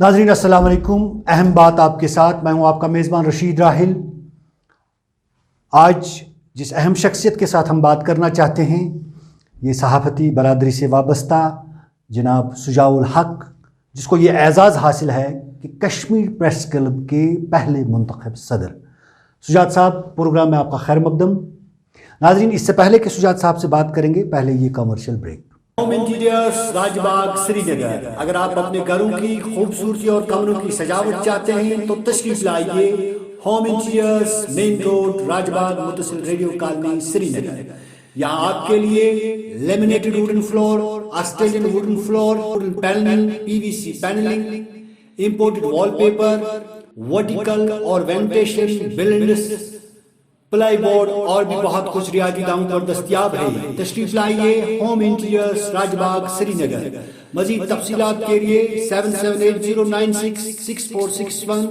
नाज़रीन अस्सलाम वालेकुम। अहम बात आपके साथ, मैं हूं आपका मेज़बान रशीद राहिल। आज जिस अहम शख्सियत के साथ हम बात करना चाहते हैं ये सहाफ़ती बरादरी से वाबस्ता जनाब शुजाउल हक, जिसको ये एज़ाज़ हासिल है कि कश्मीर प्रेस क्लब के पहले मुंतखब सदर। सुजात साहब, प्रोग्राम में आपका खैर मकदम। नाज़रीन, इससे पहले कि सुजात साहब से बात करेंगे, पहले ये commercial break. Home interiors, Rajbagh, Srinagar. अगर आप अपने घरों की खूबसूरती और कमरों की सजावट चाहते हैं तो तशरीफ लाइए home interiors, main road, Rajbagh, मुतसिल रेडियो कॉलोनी, श्रीनगर। यहाँ आपके लिए laminated wooden floor, Australian wooden floor, wooden panelling, PVC panelling, imported wallpaper, vertical और वेंटिलेशन, बिल्डिंग्स, प्लाईबोर्ड और भी बहुत कुछ रियायती दामों पर दस्तयाब है। तशरीफ लाइए होम इंटीरियर्स, राजबाग, श्रीनगर। मजीद तफसीलात के लिए 7780966461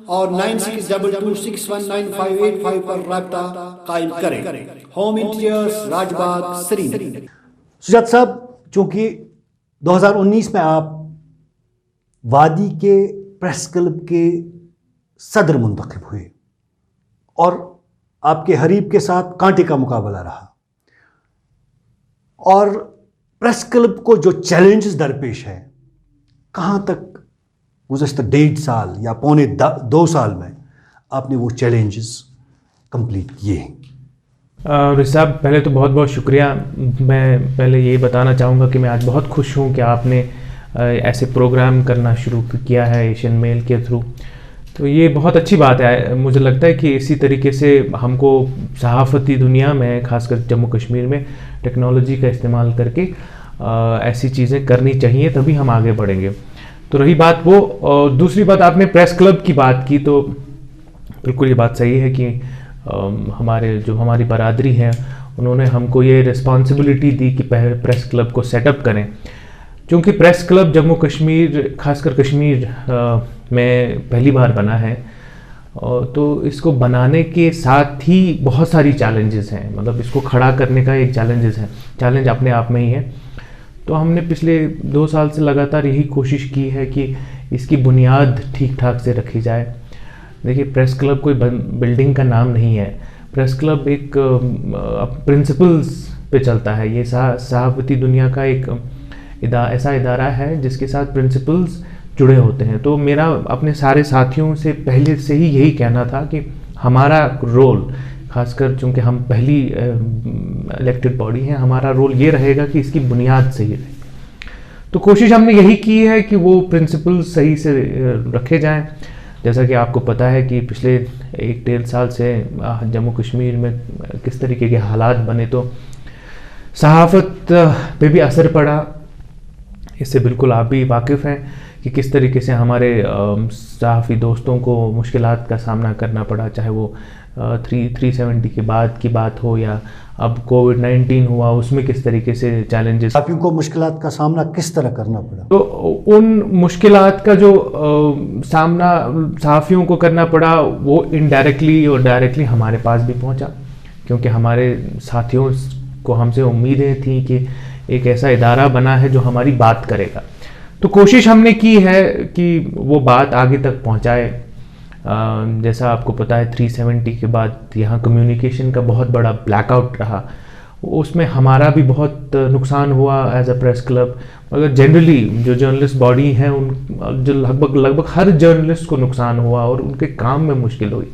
और 9622619585 पर राब्ता कायम करें। Home interiors, Rajbagh, Srinagar. सुजात साहब, चूंकि 2019 में आप वादी के प्रेस क्लब के सदर मुंतखब हुए और आपके हरीब के साथ कांटे का मुकाबला रहा, और प्रेस क्लब को जो चैलेंजेस दरपेश है, कहाँ तक गुज़श्ता 1.5 साल या पौने 2 साल में आपने वो चैलेंजेस कंप्लीट किए हैं? रशीद साहब, पहले तो बहुत बहुत शुक्रिया। मैं पहले ये बताना चाहूँगा कि मैं आज बहुत खुश हूँ कि आपने ऐसे प्रोग्राम करना शुरू किया है एशियन मेल के थ्रू। तो ये बहुत अच्छी बात है। मुझे लगता है कि इसी तरीके से हमको सहाफ़ती दुनिया में, खासकर जम्मू कश्मीर में, टेक्नोलॉजी का इस्तेमाल करके ऐसी चीज़ें करनी चाहिए, तभी हम आगे बढ़ेंगे। तो रही बात वो, और दूसरी बात आपने प्रेस क्लब की बात की, तो बिल्कुल ये बात सही है कि हमारी बरादरी है, उन्होंने हमको ये रिस्पॉन्सिबिलिटी दी कि पहले प्रेस क्लब को सेटअप करें। क्योंकि प्रेस क्लब जम्मू कश्मीर, खासकर कश्मीर में पहली बार बना है, तो इसको बनाने के साथ ही बहुत सारी चैलेंजेस हैं। मतलब इसको खड़ा करने का एक चैलेंज अपने आप में ही है। तो हमने पिछले 2 साल से लगातार यही कोशिश की है कि इसकी बुनियाद ठीक ठाक से रखी जाए। देखिए, प्रेस क्लब कोई बिल्डिंग का नाम नहीं है। प्रेस क्लब एक प्रिंसिपल्स पे चलता है। ये सहाफ़ती दुनिया का एक ऐसा इदारा है जिसके साथ प्रिंसिपल्स जुड़े होते हैं। तो मेरा अपने सारे साथियों से पहले से ही यही कहना था कि हमारा रोल, खासकर चूँकि हम पहली इलेक्टेड बॉडी हैं, हमारा रोल ये रहेगा कि इसकी बुनियाद सही रहे। तो कोशिश हमने यही की है कि वो प्रिंसिपल्स सही से रखे जाएं। जैसा कि आपको पता है कि पिछले 1-1.5 साल से जम्मू कश्मीर में किस तरीके के हालात बने, तो सहाफ़त पे भी असर पड़ा। इससे बिल्कुल आप भी वाकिफ़ हैं कि किस तरीके से हमारे सहाफ़ी दोस्तों को मुश्किलात का सामना करना पड़ा, चाहे वो 370 के बाद की बात हो या अब कोविड-19 हुआ, उसमें किस तरीके से चैलेंजेस, सहाफ़ियों को मुश्किलात का सामना किस तरह करना पड़ा। तो उन मुश्किलात का जो सामना सहाफ़ियों को करना पड़ा, वो इनडायरेक्टली और डायरेक्टली हमारे पास भी पहुंचा, क्योंकि हमारे साथियों को हमसे उम्मीदें थी कि एक ऐसा इदारा बना है जो हमारी बात करेगा। तो कोशिश हमने की है कि वो बात आगे तक पहुंचाए। जैसा आपको पता है, 370 के बाद यहाँ कम्युनिकेशन का बहुत बड़ा ब्लैकआउट रहा। उसमें हमारा भी बहुत नुकसान हुआ एज अ प्रेस क्लब। मगर जनरली जो जर्नलिस्ट बॉडी हैं, उन जो लगभग हर जर्नलिस्ट को नुकसान हुआ और उनके काम में मुश्किल हुई।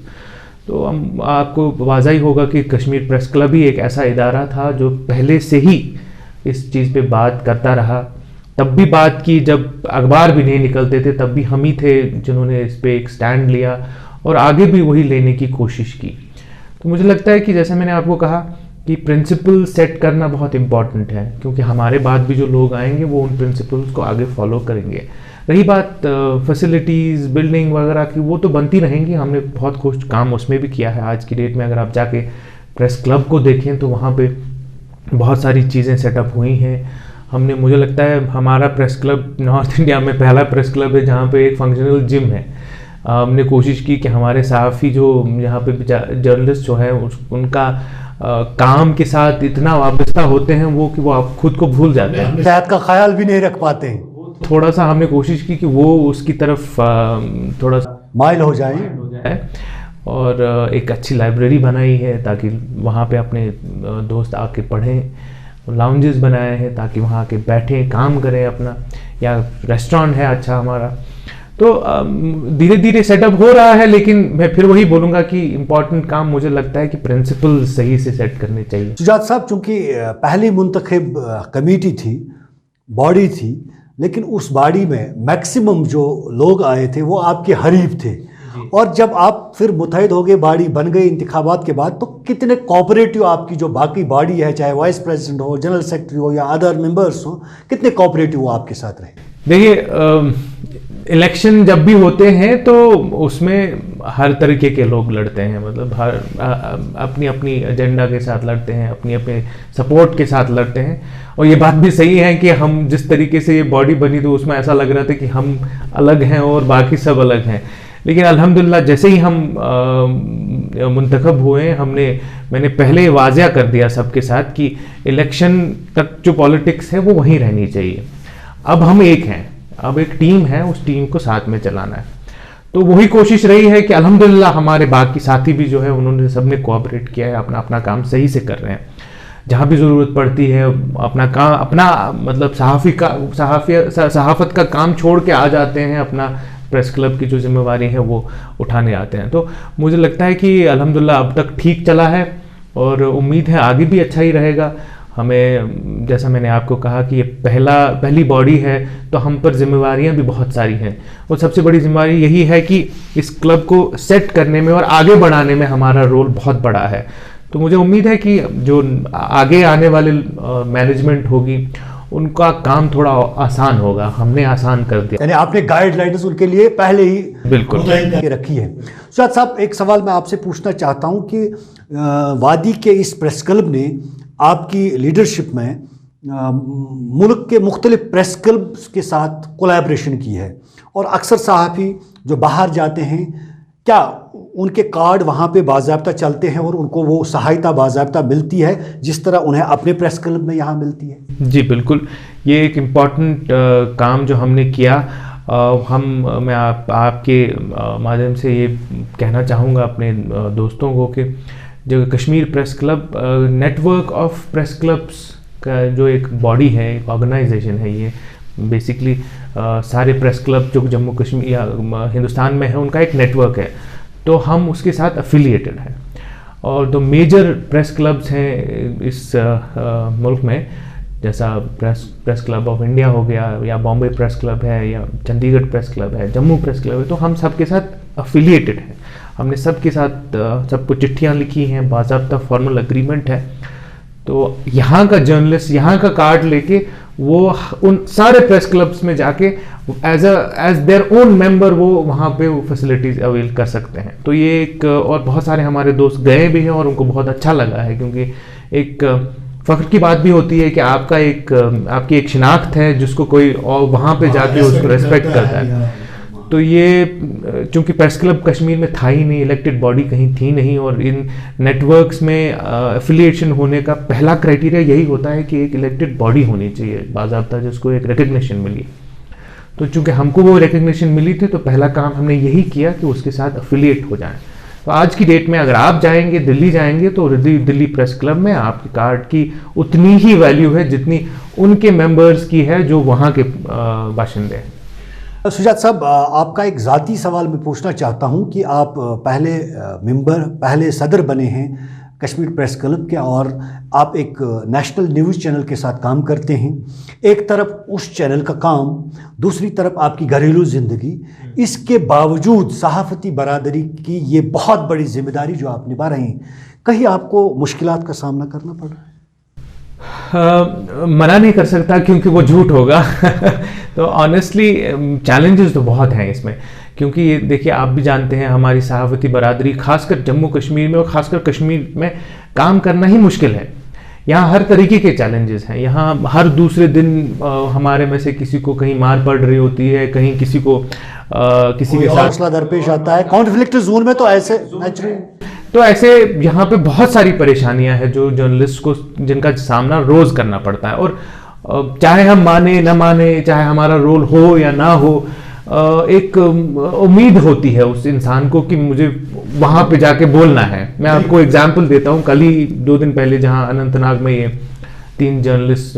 तो हम आपको वाज़ह होगा कि कश्मीर प्रेस क्लब ही एक ऐसा इदारा था जो पहले से ही इस चीज़ पे बात करता रहा। तब भी बात की जब अखबार भी नहीं निकलते थे, तब भी हम ही थे जिन्होंने इस पे एक स्टैंड लिया और आगे भी वही लेने की कोशिश की। तो मुझे लगता है कि जैसे मैंने आपको कहा कि प्रिंसिपल सेट करना बहुत इम्पॉर्टेंट है, क्योंकि हमारे बाद भी जो लोग आएंगे वो उन प्रिंसिपल्स को आगे फॉलो करेंगे। रही बात फैसिलिटीज़, बिल्डिंग वगैरह की, वो तो बनती रहेंगी। हमने बहुत कुछ काम उसमें भी किया है। आज की डेट में अगर आप जाके प्रेस क्लब को देखें तो वहाँ पे बहुत सारी चीज़ें सेटअप हुई हैं। हमने, मुझे लगता है हमारा प्रेस क्लब नॉर्थ इंडिया में पहला प्रेस क्लब है जहाँ पे एक फंक्शनल जिम है। हमने कोशिश की कि हमारे सहाफ़ी जो यहाँ पे जर्नलिस्ट जो है उनका काम के साथ इतना वाबस्ता होते हैं वो कि वो आप खुद को भूल जाते हैं, सेहत का ख्याल भी नहीं रख पाते हैं। थोड़ा सा हमने कोशिश की कि वो उसकी तरफ थोड़ा सा माइल हो जाए। है और एक अच्छी लाइब्रेरी बनाई है ताकि वहाँ पे अपने दोस्त आके पढ़ें। लाउंजेस बनाए हैं ताकि वहाँ आके बैठें, काम करें अपना, या रेस्टोरेंट है अच्छा हमारा। तो धीरे धीरे सेटअप हो रहा है, लेकिन मैं फिर वही बोलूँगा कि इम्पॉर्टेंट काम मुझे लगता है कि प्रिंसिपल सही से सेट करने चाहिए। सुजात साहब, चूँकि पहली मुंतखब कमेटी थी, बॉडी थी, लेकिन उस बॉडी में मैक्सिमम जो लोग आए थे वो आपके हरीफ थे, और जब आप फिर मुतहद हो गए, बॉडी बन गई इंतखाबात के बाद, तो कितने कोऑपरेटिव आपकी जो बाकी बॉडी है, चाहे वाइस प्रेसिडेंट हो, जनरल सेक्रेटरी हो या अदर मेंबर्स हो, कितने कोऑपरेटिव वो आपके साथ रहे? देखिए, इलेक्शन जब भी होते हैं तो उसमें हर तरीके के लोग लड़ते हैं, मतलब हर अपनी अपनी एजेंडा के साथ लड़ते हैं, अपनी अपने सपोर्ट के साथ लड़ते हैं। और ये बात भी सही है कि हम जिस तरीके से ये बॉडी बनी तो उसमें ऐसा लग रहा था कि हम अलग हैं और बाकी सब अलग हैं, लेकिन अल्हम्दुलिल्लाह जैसे ही हम मुंतखब हुए, मैंने पहले वाज़िया कर दिया सबके साथ कि इलेक्शन तक जो पॉलिटिक्स है वो वहीं रहनी चाहिए। अब हम एक हैं, अब एक टीम है, उस टीम को साथ में चलाना है। तो वही कोशिश रही है कि अल्हम्दुलिल्लाह हमारे बाकी साथी भी जो है उन्होंने सबने कोऑपरेट किया है, अपना अपना काम सही से कर रहे हैं। जहाँ भी ज़रूरत पड़ती है अपना काम, अपना मतलब सहाफ़त का काम छोड़ के आ जाते हैं, अपना प्रेस क्लब की जो जिम्मेवारी है वो उठाने आते हैं। तो मुझे लगता है कि अल्हम्दुलिल्लाह अब तक ठीक चला है और उम्मीद है आगे भी अच्छा ही रहेगा। हमें, जैसा मैंने आपको कहा कि ये पहली बॉडी है, तो हम पर जिम्मेवारियां भी बहुत सारी हैं, और सबसे बड़ी जिम्मेवारी यही है कि इस क्लब को सेट करने में और आगे बढ़ाने में हमारा रोल बहुत बड़ा है। तो मुझे उम्मीद है कि जो आगे आने वाले मैनेजमेंट होगी उनका काम थोड़ा आसान होगा, हमने आसान कर दिया। यानी आपने गाइडलाइंस उनके लिए पहले ही बिल्कुल के रखी है। सुजात साहब, एक सवाल मैं आपसे पूछना चाहता हूं कि वादी के इस प्रेस क्लब ने आपकी लीडरशिप में मुल्क के मुख्तलिफ प्रेस क्लब के साथ कोलैबोरेशन की है, और अक्सर सहाफ़ी जो बाहर जाते हैं, क्या उनके कार्ड वहाँ पे बाज़ाब्ता चलते हैं और उनको वो सहायता बाज़ाब्ता मिलती है जिस तरह उन्हें अपने प्रेस क्लब में यहाँ मिलती है? जी बिल्कुल, ये एक इम्पॉर्टेंट काम जो हमने किया। मैं आपके माध्यम से ये कहना चाहूँगा अपने दोस्तों को कि जो Kashmir press club network of press clubs का जो एक बॉडी है, एक ऑर्गेनाइजेशन है, ये बेसिकली सारे प्रेस क्लब जो जम्मू कश्मीर या हिंदुस्तान में है उनका एक नेटवर्क है। तो हम उसके साथ एफिलिएटेड हैं, और जो मेजर प्रेस क्लब्स हैं इस मुल्क में, जैसा प्रेस क्लब ऑफ इंडिया हो गया, या बॉम्बे प्रेस क्लब है, या चंडीगढ़ प्रेस क्लब है, जम्मू प्रेस क्लब है, तो हम सबके साथ एफिलिएटेड हैं। हमने सबके साथ सबको चिट्ठियाँ लिखी हैं, बाज़ाब्ता फॉर्मल एग्रीमेंट है। तो यहाँ का जर्नलिस्ट यहाँ का कार्ड लेके वो उन सारे प्रेस क्लब्स में जाके एज देयर ओन मेंबर वो वहाँ पे वो फैसिलिटीज़ अवेल कर सकते हैं। तो ये एक, और बहुत सारे हमारे दोस्त गए भी हैं और उनको बहुत अच्छा लगा है, क्योंकि एक फ़ख्र की बात भी होती है कि आपकी एक शिनाख्त है जिसको कोई और वहाँ पे जाके उसको रेस्पेक्ट करता है। तो ये चूँकि प्रेस क्लब कश्मीर में था ही नहीं, इलेक्टेड बॉडी कहीं थी नहीं, और इन नेटवर्क्स में एफिलिएशन होने का पहला क्राइटेरिया यही होता है कि एक इलेक्टेड बॉडी होनी चाहिए बाज़ाब्ता, जिसको एक रिकग्निशन मिली। तो चूँकि हमको वो रिकग्निशन मिली थी, तो पहला काम हमने यही किया कि उसके साथ एफिलिएट हो जाएं। तो आज की डेट में अगर आप जाएंगे, दिल्ली जाएंगे, तो दिल्ली प्रेस क्लब में आपके कार्ड की उतनी ही वैल्यू है जितनी उनके मेंबर्स की है जो वहाँ के बाशिंदे हैं। सुजात साहब, आपका एक ज़ाती सवाल मैं पूछना चाहता हूं कि आप पहले सदर बने हैं कश्मीर प्रेस क्लब के, और आप एक नेशनल न्यूज़ चैनल के साथ काम करते हैं। एक तरफ उस चैनल का काम, दूसरी तरफ आपकी घरेलू ज़िंदगी। इसके बावजूद सहाफ़ती बरादरी की ये बहुत बड़ी जिम्मेदारी जो आप निभा रहे हैं, कहीं आपको मुश्किलात का सामना करना पड़ रहा है? मना नहीं कर सकता क्योंकि वो झूठ होगा। तो ऑनेस्टली चैलेंजेस तो बहुत हैं इसमें, क्योंकि ये देखिए, आप भी जानते हैं हमारी सहाफ़ती बरादरी खासकर जम्मू कश्मीर में और ख़ासकर कश्मीर में काम करना ही मुश्किल है। यहाँ हर तरीके के चैलेंजेस हैं। यहाँ हर दूसरे दिन हमारे में से किसी को कहीं मार पड़ रही होती है, कहीं किसी को किसी के साथ मसला दरपेश आता है। कॉन्फ्लिक्ट जोन में तो ऐसे नेचुरली, तो ऐसे यहाँ पे बहुत सारी परेशानियां हैं जो जर्नलिस्ट को, जिनका सामना रोज़ करना पड़ता है। चाहे हम माने ना माने, चाहे हमारा रोल हो या ना हो, एक उम्मीद होती है उस इंसान को कि मुझे वहाँ पे जाके बोलना है। मैं आपको एग्जांपल देता हूँ, कल ही 2 दिन पहले जहाँ अनंतनाग में ये 3 जर्नलिस्ट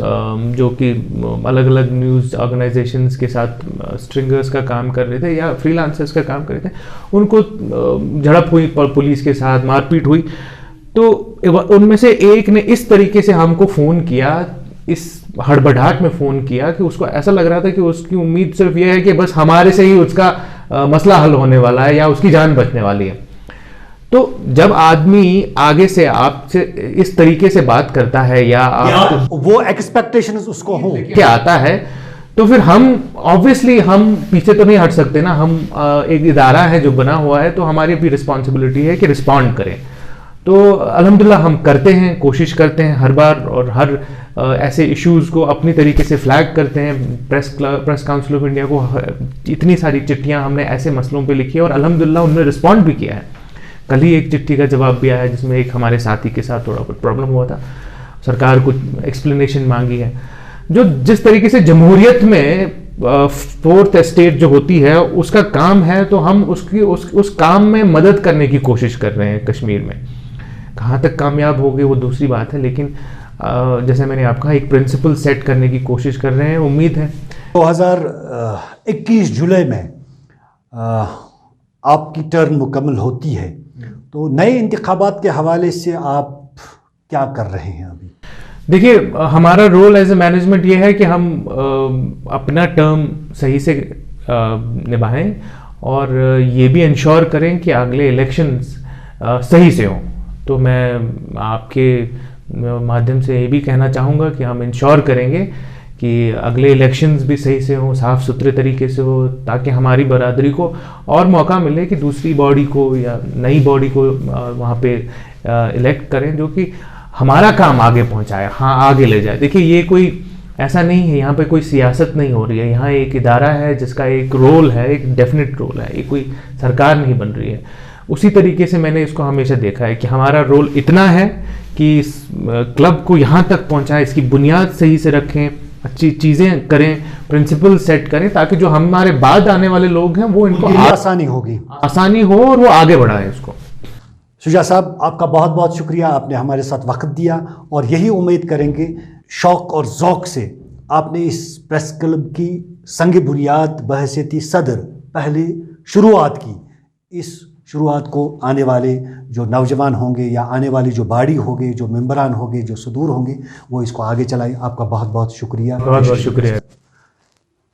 जो कि अलग अलग न्यूज़ ऑर्गेनाइजेशंस के साथ स्ट्रिंगर्स का काम कर रहे थे या फ्रीलांसर्स का काम कर रहे थे, उनको झड़प हुई, पुलिस के साथ मारपीट हुई। तो उनमें से एक ने इस तरीके से हमको फ़ोन किया, इस हड़बड़ाहट में फ़ोन किया कि उसको ऐसा लग रहा था कि उसकी उम्मीद सिर्फ ये है कि बस हमारे से ही उसका मसला हल होने वाला है या उसकी जान बचने वाली है। तो जब आदमी आगे से आपसे इस तरीके से बात करता है या वो एक्सपेक्टेशंस उसको हो क्या आता है, तो फिर हम ऑब्वियसली हम पीछे तो नहीं हट सकते ना। हम एक इदारा है जो बना हुआ है, तो हमारी भी रिस्पॉन्सिबिलिटी है कि रिस्पॉन्ड करें। तो अल्हम्दुलिल्लाह हम करते हैं, कोशिश करते हैं हर बार, और हर ऐसे इश्यूज़ को अपनी तरीके से फ्लैग करते हैं। प्रेस काउंसिल ऑफ इंडिया को इतनी सारी चिट्ठियां हमने ऐसे मसलों पे लिखी है और अल्हम्दुलिल्लाह उन्होंने रिस्पॉन्ड भी किया है। कल ही एक चिट्ठी का जवाब भी आया है जिसमें एक हमारे साथी के साथ थोड़ा कुछ प्रॉब्लम हुआ था, सरकार कुछ एक्सप्लेनेशन मांगी है। जो जिस तरीके से जमहूरियत में 4th एस्टेट जो होती है उसका काम है, तो हम उस काम में मदद करने की कोशिश कर रहे हैं। कश्मीर में कहाँ तक कामयाब हो गए वो दूसरी बात है, लेकिन जैसे मैंने आपका एक प्रिंसिपल सेट करने की कोशिश कर रहे हैं। उम्मीद है 2021 जुलाई में आपकी टर्म मुकम्मल होती है, तो नए इंतखाबात के हवाले से आप क्या कर रहे हैं अभी? देखिए, हमारा रोल एज ए मैनेजमेंट ये है कि हम अपना टर्म सही से निभाएं और ये भी इंश्योर करें कि अगले इलेक्शंस सही से हों। तो मैं आपके माध्यम से ये भी कहना चाहूँगा कि हम इंश्योर करेंगे कि अगले इलेक्शंस भी सही से हों, साफ़ सुथरे तरीके से हो, ताकि हमारी बरादरी को और मौका मिले कि दूसरी बॉडी को या नई बॉडी को वहाँ पे इलेक्ट करें, जो कि हमारा काम आगे पहुँचाए, हाँ आगे ले जाए। देखिए, ये कोई ऐसा नहीं है, यहाँ पे कोई सियासत नहीं हो रही है। यहाँ एक इदारा है जिसका एक रोल है, एक डेफिनेट रोल है, ये कोई सरकार नहीं बन रही है। उसी तरीके से मैंने इसको हमेशा देखा है कि हमारा रोल इतना है कि इस क्लब को यहाँ तक पहुँचाएं, इसकी बुनियाद सही से रखें, अच्छी चीज़ें करें, प्रिंसिपल सेट करें, ताकि जो हमारे बाद आने वाले लोग हैं वो इनको आसानी हो और वो आगे बढ़ाएं इसको। शुजा साहब, आपका बहुत बहुत शुक्रिया, आपने हमारे साथ वक्त दिया, और यही उम्मीद करेंगे शौक़ और ज़ौक़ से आपने इस प्रेस क्लब की संग बुनियाद बहैसियत सदर पहले शुरुआत की। इस शुरुआत को आने वाले जो नौजवान होंगे या आने वाली जो बाड़ी होंगे, जो मेंबरान होंगे, जो सदूर होंगे, वो इसको आगे चलाएं। आपका बहुत बहुत शुक्रिया। बहुत बहुत शुक्रिया।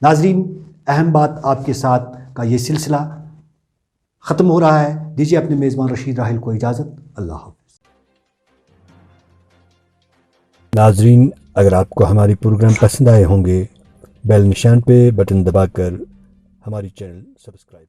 नाजरीन, अहम बात आपके साथ का ये सिलसिला ख़त्म हो रहा है। दीजिए अपने मेज़बान रशीद राहिल को इजाज़त। अल्लाह हाफ़िज़। नाजरीन, अगर आपको हमारी प्रोग्राम पसंद आए होंगे, बेल निशान पे बटन दबाकर हमारी चैनल सब्सक्राइब